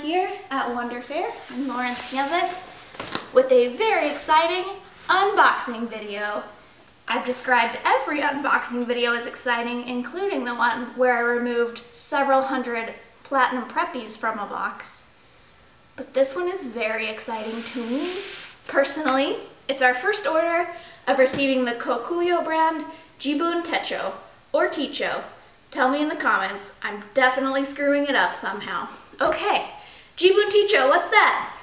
here at Wonder Fair in Lawrence, Kansas with a very exciting unboxing video. I've described every unboxing video as exciting, including the one where I removed several hundred platinum preppies from a box. But this one is very exciting to me. Personally, it's our first order of receiving the Kokuyo brand Jibun Techo, or Ticho. Tell me in the comments, I'm definitely screwing it up somehow. Okay, Jibun Ticho, what's that?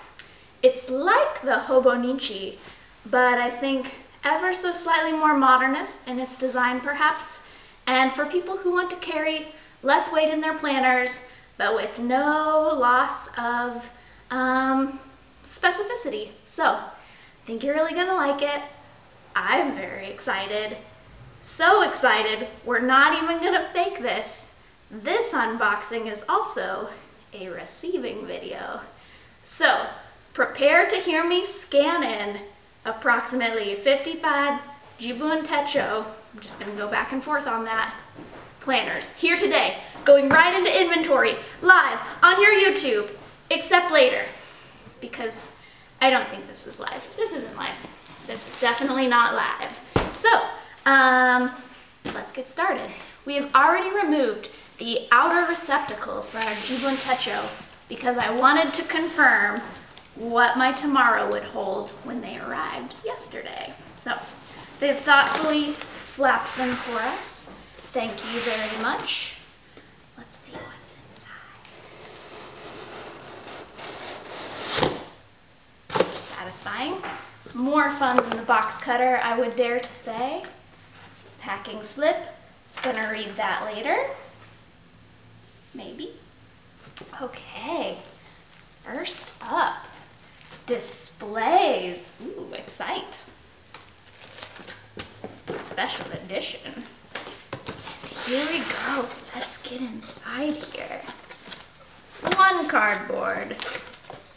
It's like the Hobonichi, but I think ever so slightly more modernist in its design perhaps, and for people who want to carry less weight in their planners, but with no loss of specificity. So, I think you're really gonna like it. I'm very excited. So excited, we're not even gonna fake this. This unboxing is also a receiving video. So, prepare to hear me scan in approximately 55 Jibun Techo, I'm just gonna go back and forth on that, planners here today, going right into inventory, live on your YouTube, except later, because I don't think this is live. This isn't live. This is definitely not live. So, let's get started. We have already removed the outer receptacle for our Jibun Techo because I wanted to confirm what my tomorrow would hold when they arrived yesterday. So, they've thoughtfully flapped them for us. Thank you very much. Let's see what's inside. Satisfying. More fun than the box cutter, I would dare to say. Packing slip. Gonna read that later. Maybe. Okay. First up. Displays. Ooh, excite. Special edition. And here we go. Let's get inside here. 1 cardboard.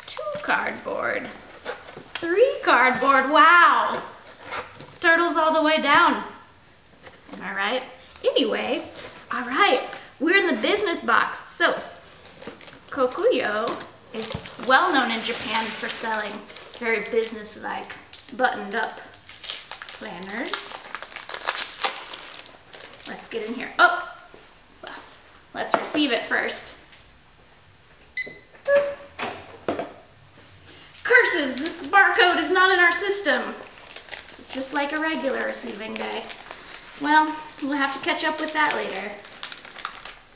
2 cardboard. 3 cardboard. Wow. Turtles all the way down. Am I right? Anyway, all right. We're in the business box. So, Kokuyo is well known in Japan for selling very business-like, buttoned-up planners. Let's get in here. Oh, well, let's receive it first. Curses, this barcode is not in our system. It's just like a regular receiving day. Well, we'll have to catch up with that later.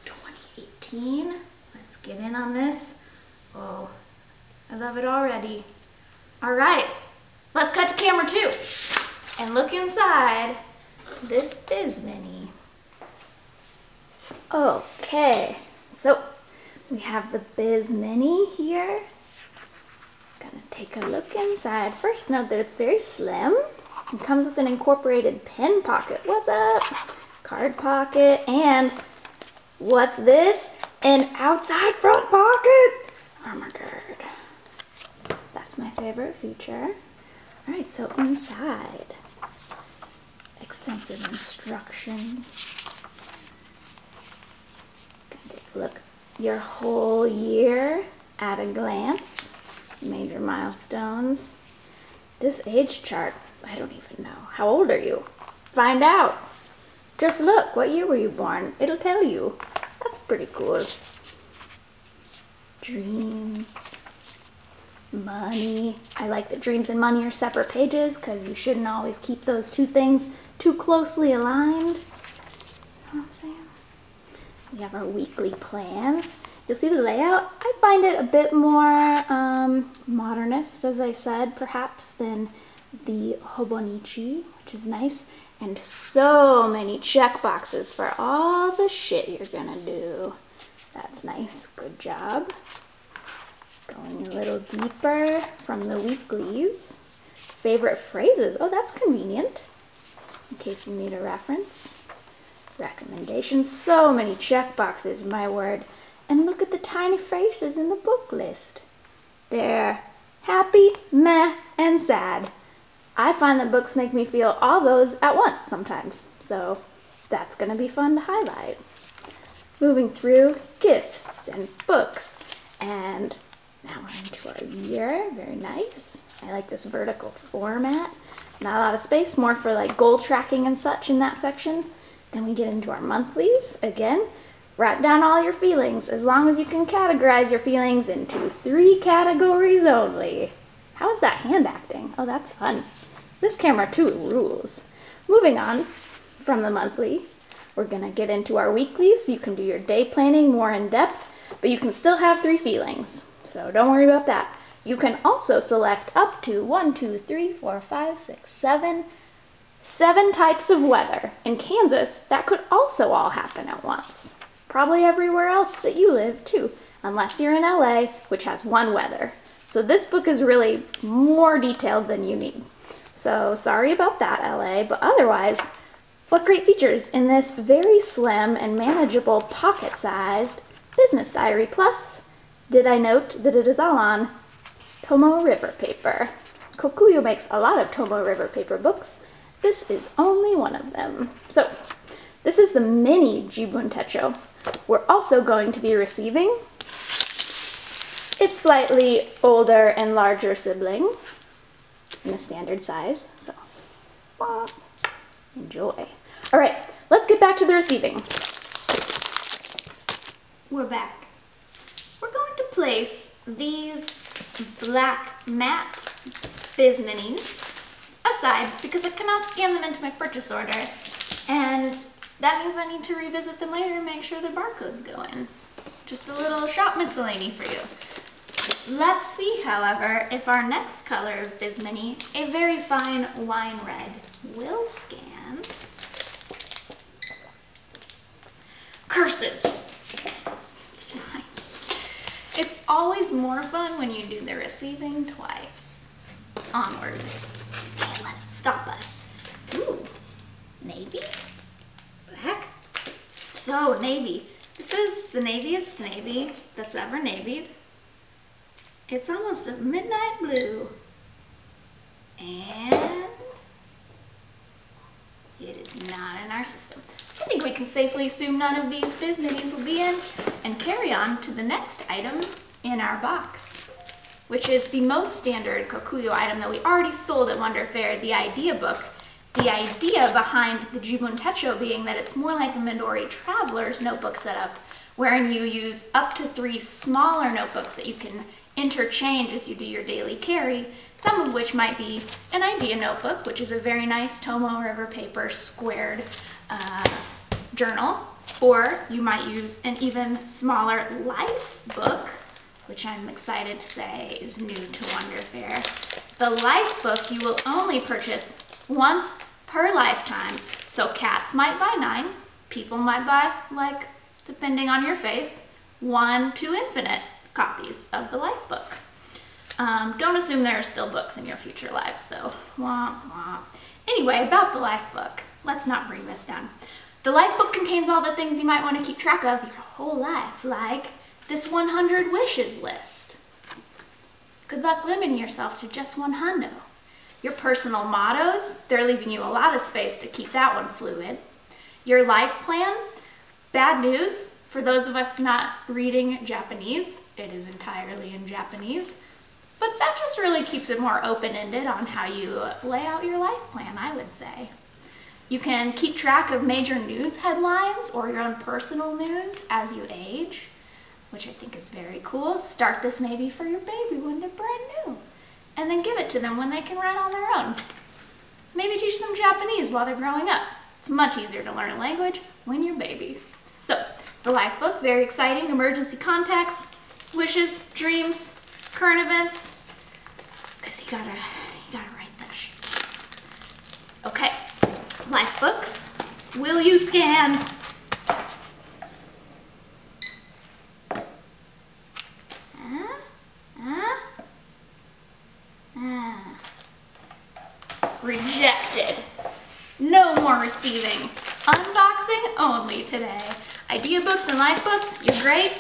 2018, let's get in on this. Oh, I love it already. All right, let's cut to camera 2 and look inside this Biz Mini. Okay, so we have the Biz Mini here. Gonna take a look inside. First, note that it's very slim. It comes with an incorporated pen pocket. What's up? Card pocket, and what's this? An outside front pocket. Armor guard. That's my favorite feature. All right, so inside, extensive instructions. Gonna take a look. Your whole year at a glance. Major milestones. This age chart, I don't even know. How old are you? Find out. Just look, what year were you born? It'll tell you. That's pretty cool. Dreams. Money. I like that dreams and money are separate pages because you shouldn't always keep those two things too closely aligned. You know what I'm saying? We have our weekly plans. You'll see the layout. I find it a bit more modernist, as I said, perhaps, than the Hobonichi, which is nice. And so many check boxes for all the shit you're gonna do. That's nice. Good job. Going a little deeper from the weeklies. Favorite phrases. Oh, that's convenient. In case you need a reference. Recommendations. So many check boxes, my word. And look at the tiny faces in the book list. They're happy, meh, and sad. I find that books make me feel all those at once sometimes, so that's going to be fun to highlight. Moving through gifts and books and Now we're into our year, very nice. I like this vertical format. Not a lot of space, more for like goal tracking and such in that section. Then we get into our monthlies. Again, write down all your feelings, as long as you can categorize your feelings into 3 categories only. How is that hand acting? Oh, that's fun. This camera too rules. Moving on from the monthly, we're gonna get into our weeklies, so you can do your day planning more in depth, but you can still have 3 feelings. So don't worry about that. You can also select up to 1, 2, 3, 4, 5, 6, 7 types of weather. In Kansas, that could also all happen at once. Probably everywhere else that you live too, unless you're in LA, which has 1 weather. So this book is really more detailed than you need. So sorry about that, LA, but otherwise, what great features in this very slim and manageable pocket-sized business diary. Plus, did I note that it is all on Tomoe River Paper. Kokuyo makes a lot of Tomoe River Paper books. This is only one of them. So, this is the mini Jibun Techo. We're also going to be receiving its slightly older and larger sibling in a standard size. So, enjoy. All right, let's get back to the receiving. We're back. We're going to place these black matte biz minis aside because I cannot scan them into my purchase order, and that means I need to revisit them later and make sure the barcodes go in. Just a little shop miscellany for you. Let's see, however, if our next color of biz mini, a very fine wine red, will scan. Curses. It's fine. It's always more fun when you do the receiving twice. Onward. Can't let it stop us. Ooh, navy? Black? So navy. This is the naviest navy that's ever navied. It's almost a midnight blue. And it is not in our system. I think we can safely assume none of these biz minis will be in, and carry on to the next item in our box, which is the most standard Kokuyo item that we already sold at Wonder Fair, the idea book. The idea behind the Jibun Techo being that it's more like a Midori Traveler's notebook setup, wherein you use up to 3 smaller notebooks that you can interchange as you do your daily carry, some of which might be an idea notebook, which is a very nice Tomoe River Paper squared journal, or you might use an even smaller life book, which I'm excited to say is new to Wonder Fair. The life book you will only purchase once per lifetime, so cats might buy 9, people might buy, like, depending on your faith, 1 to infinite copies of the life book. Don't assume there are still books in your future lives, though. Wah, wah. Anyway, about the life book. Let's not bring this down. The life book contains all the things you might want to keep track of your whole life, like this 100 wishes list. Good luck limiting yourself to just 100. Your personal mottos, they're leaving you a lot of space to keep that one fluid. Your life plan, bad news, for those of us not reading Japanese, it is entirely in Japanese, but that just really keeps it more open-ended on how you lay out your life plan, I would say. You can keep track of major news headlines or your own personal news as you age, which I think is very cool. Start this maybe for your baby when they're brand new, and then give it to them when they can write on their own. Maybe teach them Japanese while they're growing up. It's much easier to learn a language when you're a baby. So, the life book, very exciting. Emergency contacts, wishes, dreams, current events, because you gotta write that shit. Okay, life books. Will you scan? Rejected. No more receiving. Unboxing only today. Idea books and life books, you're great.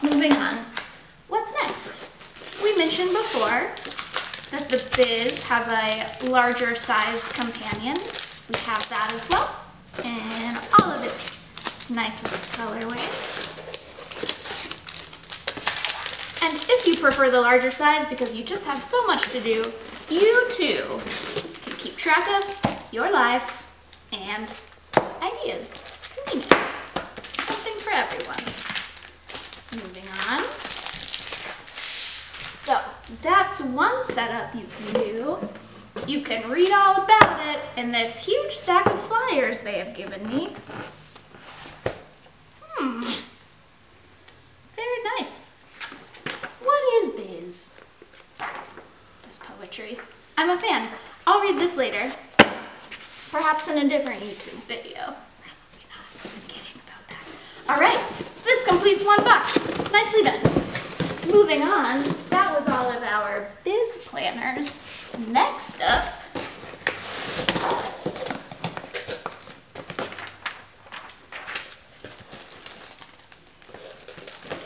Moving on. What's next? We mentioned before that the Biz has a larger sized companion. We have that as well, in all of its nicest colorways. And if if you prefer the larger size because you just have so much to do, you too can keep track of your life and ideas. Convenient. Something for everyone. Moving on. So that's one setup you can do. You can read all about it in this huge stack of flyers they have given me. Very nice. What is biz? That's poetry. I'm a fan. I'll read this later. Perhaps in a different YouTube video. I'm kidding about that. All right, this completes one box. Nicely done. Moving on, that was all of our biz planners. Next up,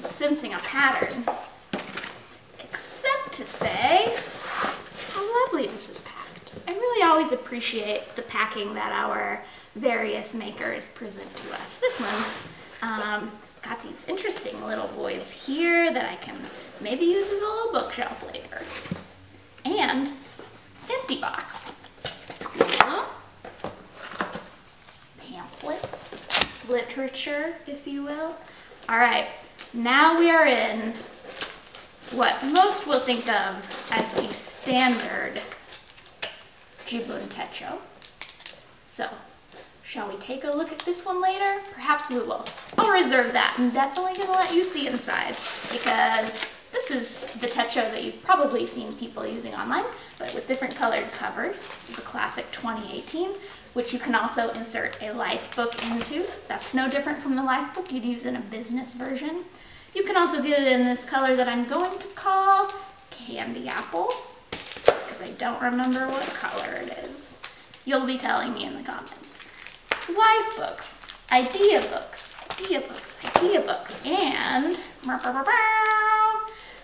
I'm sensing a pattern, except to say how lovely this is packed. I really always appreciate the packing that our various makers present to us. This one's got these interesting little voids here that I can maybe use as a little bookshelf later. And empty box. Cool. Pamphlets, literature, if you will. All right, now we are in what most will think of as the standard Jibun Techo. So, shall we take a look at this one later? Perhaps we will. I'll reserve that. I'm definitely gonna let you see inside because this is the Techo that you've probably seen people using online, but with different colored covers. This is the classic 2018, which you can also insert a life book into. That's no different from the life book you'd use in a business version. You can also get it in this color that I'm going to call Candy Apple, because I don't remember what color it is. You'll be telling me in the comments. Life books, idea books, idea books, idea books, and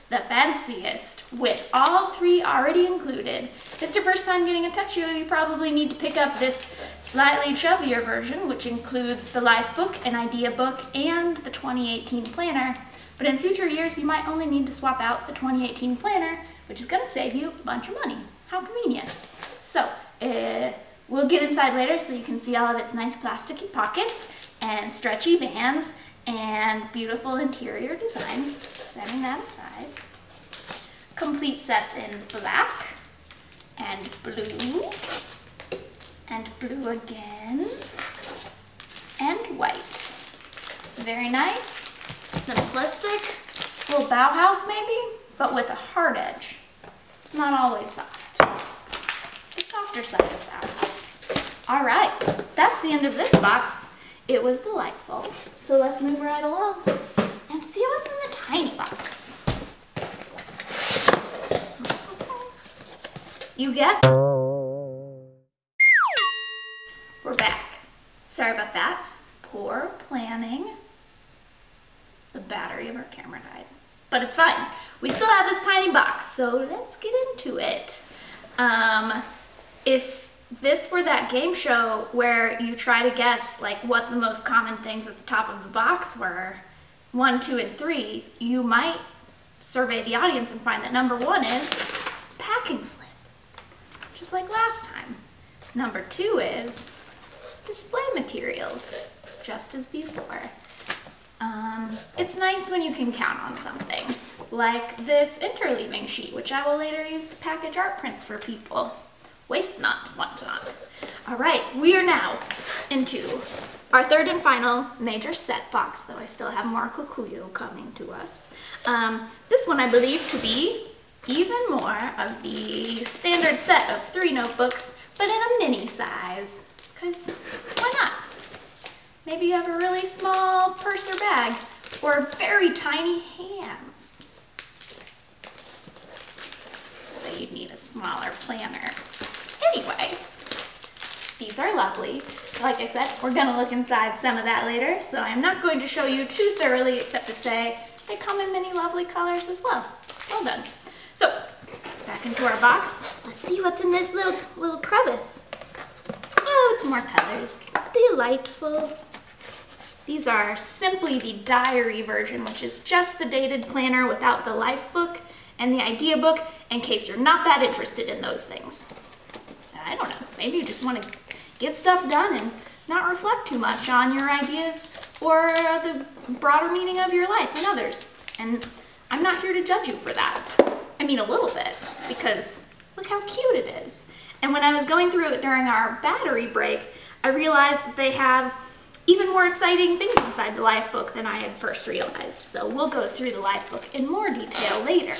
the fanciest, with all three already included. If it's your first time getting a Techo, you probably need to pick up this slightly chubbier version, which includes the life book, an idea book, and the 2018 planner. But in future years, you might only need to swap out the 2018 planner, which is gonna save you a bunch of money. How convenient. So, we'll get inside later so you can see all of its nice plasticky pockets and stretchy bands and beautiful interior design. Setting that aside. Complete sets in black and blue again and white. Very nice, simplistic, little Bauhaus maybe, but with a hard edge. Not always soft. The softer side of Bauhaus. All right, that's the end of this box. It was delightful. So let's move right along and see what's in the tiny box. You guessed it. We're back. Sorry about that. Poor planning. The battery of our camera died. But it's fine. We still have this tiny box, so let's get into it. If this were that game show where you try to guess like what the most common things at the top of the box were, 1, 2, and 3, you might survey the audience and find that number 1 is packing slip, just like last time. Number 2 is display materials, just as before. It's nice when you can count on something, like this interleaving sheet, which I will later use to package art prints for people. Waste not, want not. All right, we are now into our third and final major set box, though I still have more Kokuyo coming to us. This one I believe to be even more of the standard set of 3 notebooks, but in a mini size, because why not? Maybe you have a really small purse or bag, or very tiny hands. So you'd need a smaller planner. Anyway, these are lovely. Like I said, we're gonna look inside some of that later, so I'm not going to show you too thoroughly except to say they come in many lovely colors as well. Well done. So, back into our box. Let's see what's in this little crevice. Oh, it's more colors. Delightful. These are simply the diary version, which is just the dated planner without the life book and the idea book, in case you're not that interested in those things. I don't know, maybe you just want to get stuff done and not reflect too much on your ideas or the broader meaning of your life and others. And I'm not here to judge you for that. I mean, a little bit, because look how cute it is. And when I was going through it during our battery break, I realized that they have even more exciting things inside the life book than I had first realized. So we'll go through the life book in more detail later.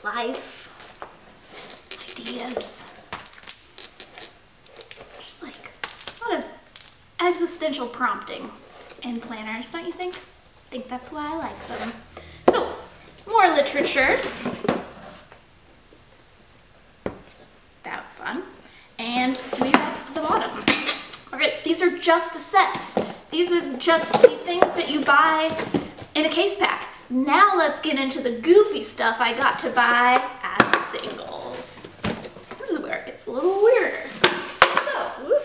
Life, ideas, just like a lot of existential prompting in planners, don't you think? I think that's why I like them. So, more literature. That was fun. And we have the bottom. Okay, these are just the sets. These are just the things that you buy in a case pack. Now let's get into the goofy stuff I got to buy as singles. This is where it gets a little weirder. So, whoop.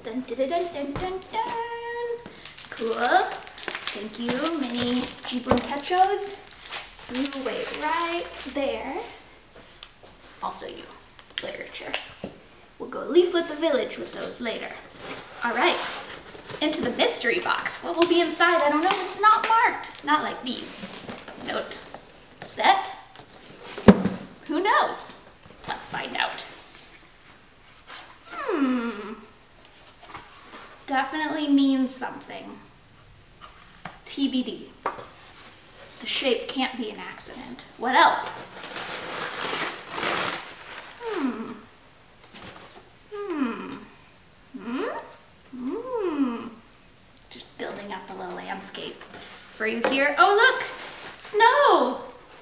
Dun, dun, dun, dun, dun, dun. Cool. Thank you, mini Jibun Techos. You wait right there. Also you, literature. We'll go leaflet the village with those later. All right, into the mystery box. What will be inside? I don't know, it's not marked. Not like these. Note, set. Who knows? Let's find out. Definitely means something. TBD. The shape can't be an accident. What else? Just building up a little landscape for you here. Oh, look! Snow!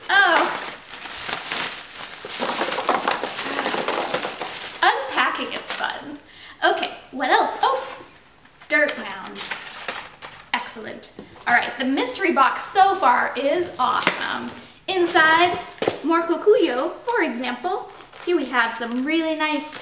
Oh. Unpacking is fun. Okay, what else? Oh, dirt mound. Excellent. All right, the mystery box so far is awesome. Inside, more Kokuyo, for example. Here we have some really nice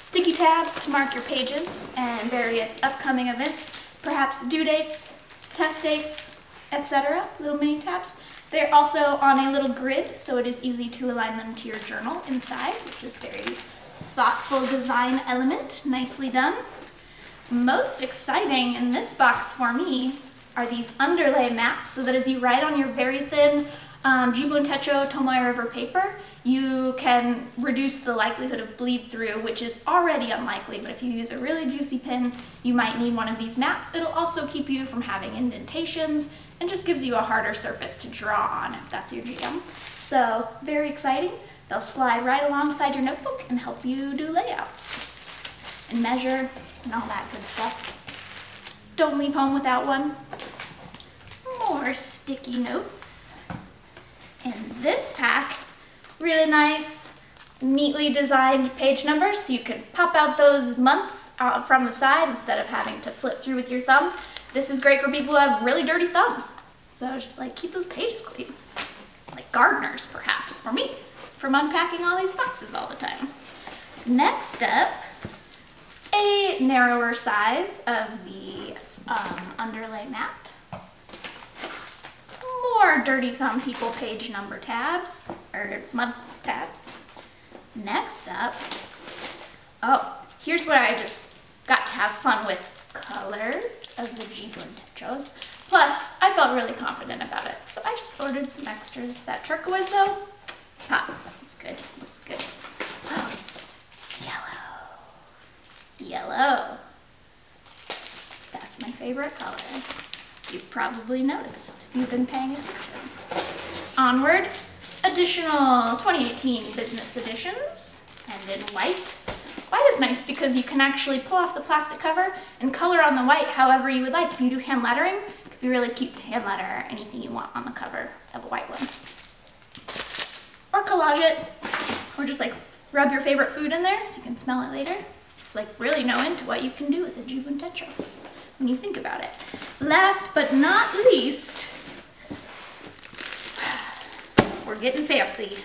sticky tabs to mark your pages and various upcoming events, perhaps due dates, test dates, etc. Little mini tabs. They're also on a little grid, so it is easy to align them to your journal inside, which is very thoughtful design element. Nicely done. Most exciting in this box for me are these underlay maps, so that as you write on your very thin Jibun Techo Tomoe River paper, you can reduce the likelihood of bleed through, which is already unlikely, but if you use a really juicy pen, you might need one of these mats. It'll also keep you from having indentations and just gives you a harder surface to draw on if that's your jam. So, very exciting. They'll slide right alongside your notebook and help you do layouts and measure and all that good stuff. Don't leave home without one. More sticky notes. In this pack, really nice, neatly designed page numbers, so you can pop out those months from the side instead of having to flip through with your thumb. This is great for people who have really dirty thumbs. So just like keep those pages clean. Like gardeners, perhaps, or me, from unpacking all these boxes all the time. Next up, a narrower size of the underlay mat. More dirty thumb people page number tabs, or month tabs. Next up, oh, here's where I just got to have fun with colors of the Jibun Techos. Plus, I felt really confident about it, so I just ordered some extras. That turquoise though, looks good, looks good. Oh, yellow. Yellow. That's my favorite color. You've probably noticed if you've been paying attention. Onward, additional 2018 business editions, and in white. White is nice because you can actually pull off the plastic cover and color on the white however you would like. If you do hand lettering, it could be really cute to hand letter anything you want on the cover of a white one. Or collage it, or just like rub your favorite food in there so you can smell it later. It's like really no end to what you can do with a Jibun Techo when you think about it. Last but not least, we're getting fancy.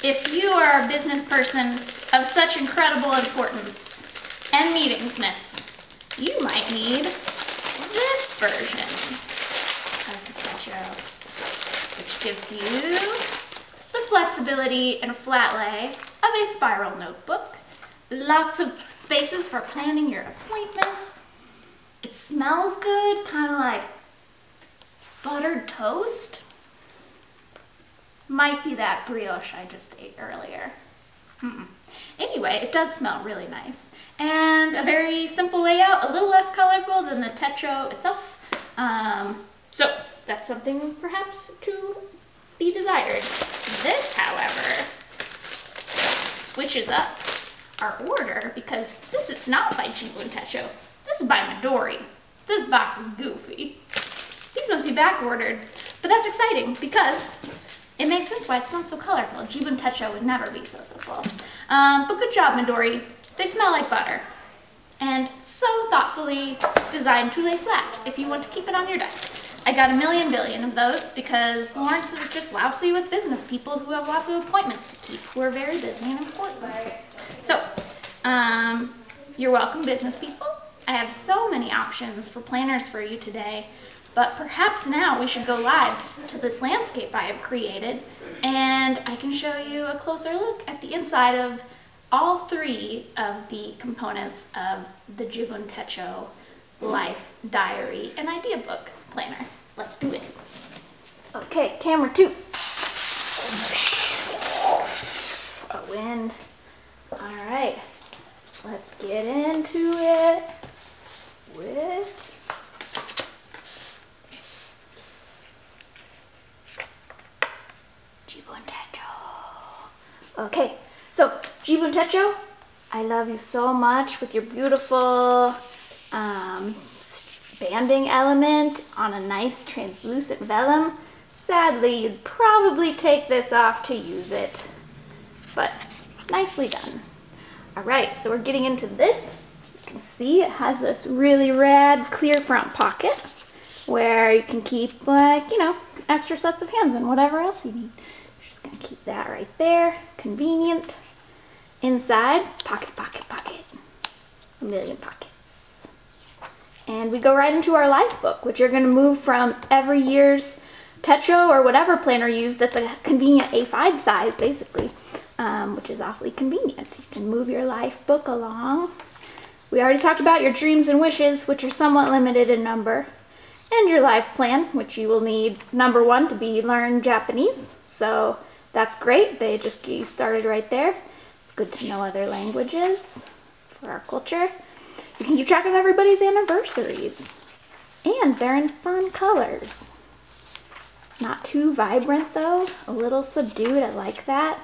If you are a business person of such incredible importance and meetingsness, you might need this version of the Techo, which gives you the flexibility and flat lay of a spiral notebook, lots of spaces for planning your appointments. It smells good, kind of like buttered toast. Might be that brioche I just ate earlier. Anyway, it does smell really nice. And a very simple layout, a little less colorful than the Techo itself. So that's something perhaps to be desired. This, however, switches up our order because this is not by Jibun Techo. This is by Midori. This box is goofy. These must be back ordered, but that's exciting because it makes sense why it's not so colorful. Jibun Techo would never be so simple. But good job, Midori. They smell like butter and so thoughtfully designed to lay flat if you want to keep it on your desk. I got a million billion of those because Lawrence is just lousy with business people who have lots of appointments to keep, who are very busy and important. So, you're welcome, business people. I have so many options for planners for you today. But perhaps now we should go live to this landscape I have created and I can show you a closer look at the inside of all three of the components of the Jibun Techo Life Diary and Idea Book Planner. Let's do it. Okay, camera 2. A wind. All right, let's get into it with Jibun Techo. Okay, so Jibun Techo, I love you so much with your beautiful banding element on a nice translucent vellum. Sadly, you'd probably take this off to use it, but nicely done. All right, so we're getting into this. You can see it has this really rad clear front pocket where you can keep, like, you know, extra sets of hands and whatever else you need. Just gonna keep that right there. Convenient. Inside, pocket, pocket, pocket. A million pockets. And we go right into our life book, which you're gonna move from every year's Techo or whatever planner you use that's a convenient A5 size, basically, which is awfully convenient. You can move your life book along. We already talked about your dreams and wishes, which are somewhat limited in number, and your life plan, which you will need, number 1, to be learn Japanese. So that's great. They just get you started right there. It's good to know other languages for our culture. You can keep track of everybody's anniversaries, and they're in fun colors. Not too vibrant though, a little subdued, I like that.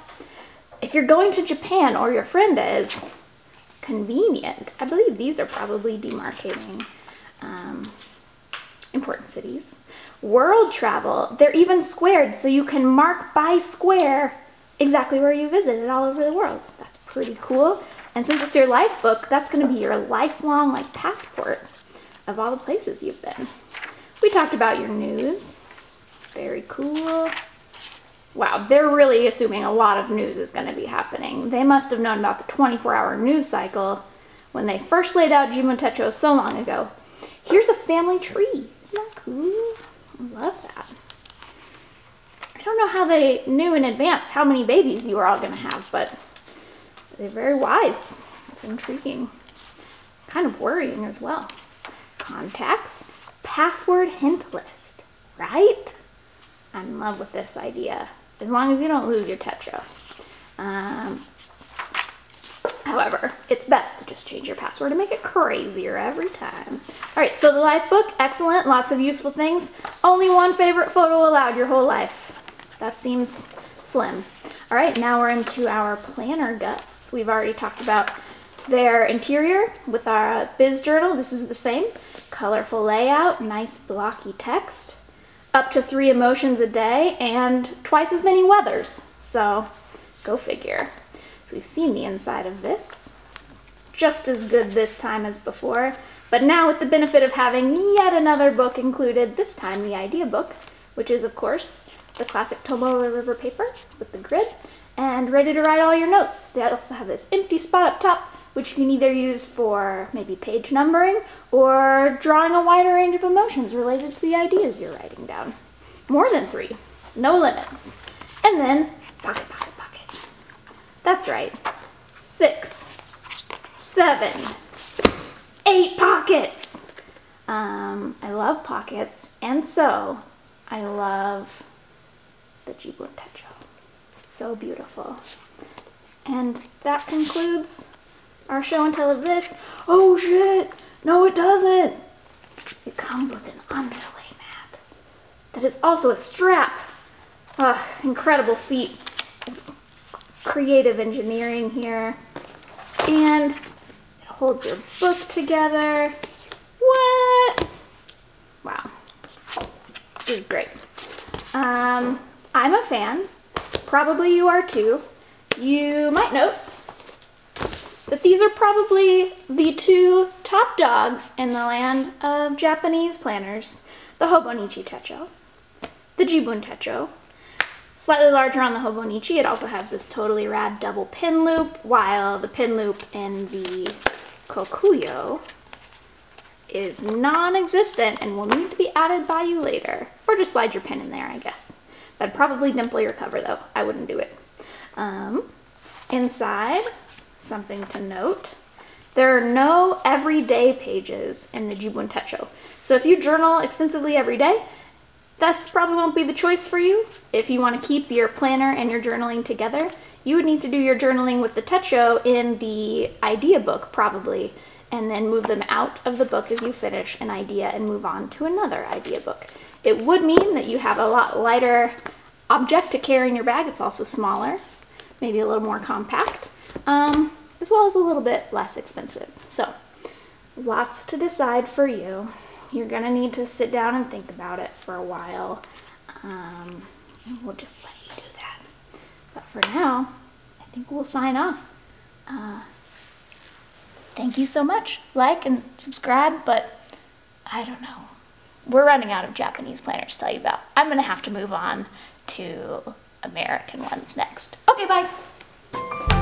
If you're going to Japan, or your friend is, convenient. I believe these are probably demarcating important cities. World travel, they're even squared, so you can mark by square exactly where you visited all over the world. That's pretty cool. And since it's your life book, that's gonna be your lifelong, like, passport of all the places you've been. We talked about your news. Very cool. Wow, they're really assuming a lot of news is going to be happening. They must have known about the 24-hour news cycle when they first laid out Jibun Techo so long ago. Here's a family tree. Isn't that cool? I love that. I don't know how they knew in advance how many babies you were all going to have, but they're very wise. That's intriguing. Kind of worrying as well. Contacts, password hint list, right? I'm in love with this idea, as long as you don't lose your Techo. However, it's best to just change your password and make it crazier every time. All right, so the life book, excellent, lots of useful things. Only one favorite photo allowed your whole life. That seems slim. All right, now we're into our planner guts. We've already talked about their interior with our biz journal. This is the same. Colorful layout, nice blocky text. Up to 3 emotions a day and twice as many weathers. So go figure. So we've seen the inside of this. Just as good this time as before, but now with the benefit of having yet another book included, this time the idea book, which is of course the classic Tomoe River Paper with the grid, and ready to write all your notes. They also have this empty spot up top, which you can either use for maybe page numbering or drawing a wider range of emotions related to the ideas you're writing down. More than 3, no limits. And then pocket, pocket, pocket. That's right, 6, 7, 8 pockets. I love pockets, and so I love the Jibun Techo. It's so beautiful. And that concludes our show and tell of this. Oh shit! No, it doesn't! It comes with an underlay mat that is also a strap. Incredible feat of creative engineering here. And it holds your book together. What? Wow. This is great. I'm a fan. Probably you are too. You might note that these are probably the 2 top dogs in the land of Japanese planners. The Hobonichi Techo, the Jibun Techo. Slightly larger on the Hobonichi, it also has this totally rad double pin loop, while the pin loop in the Kokuyo is non-existent and will need to be added by you later. Or just slide your pin in there, I guess. That'd probably dimple your cover though. I wouldn't do it. Inside, something to note, there are no everyday pages in the Jibun Techo. So if you journal extensively every day, this probably won't be the choice for you. If you want to keep your planner and your journaling together, you would need to do your journaling with the Techo in the idea book probably, and then move them out of the book as you finish an idea and move on to another idea book. It would mean that you have a lot lighter object to carry in your bag. It's also smaller, maybe a little more compact, as well as a little bit less expensive. So, lots to decide for you. You're gonna need to sit down and think about it for a while. And we'll just let you do that. But for now, I think we'll sign off. Thank you so much. Like and subscribe, but I don't know. We're running out of Japanese planners to tell you about. I'm gonna have to move on to American ones next. Okay, bye.